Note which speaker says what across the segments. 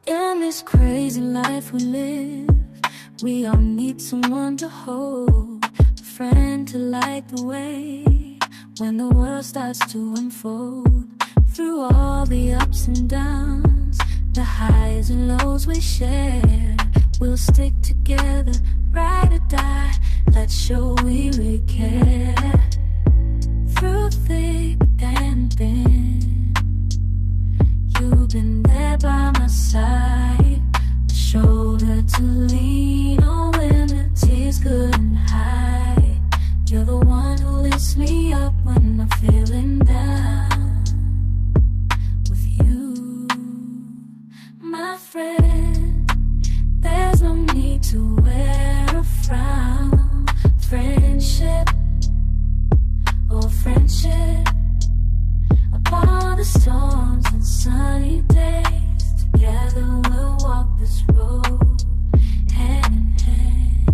Speaker 1: In this crazy life we live, we all need someone to hold, a friend to light the way when the world starts to unfold. Through all the ups and downs, the highs and lows we share, we'll stick together, ride or die. Let's show we really care. Through thick and thin, you've been there by my side, a shoulder to lean on when the tears couldn't hide. You're the one who lifts me up when I'm feeling down. With you, my friend, there's no need to wear a frown. Friendship, oh friendship, upon the storms and sunny days, together we'll walk this road, hand in hand.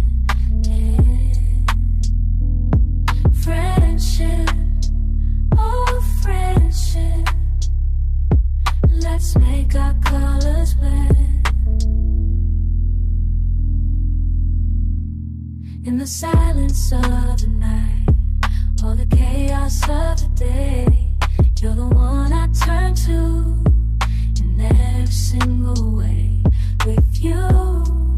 Speaker 1: Friendship, oh friendship, let's make our colors blend. In the silence of the night, or the chaos of the day, you're the one I turn to in every single way. With you,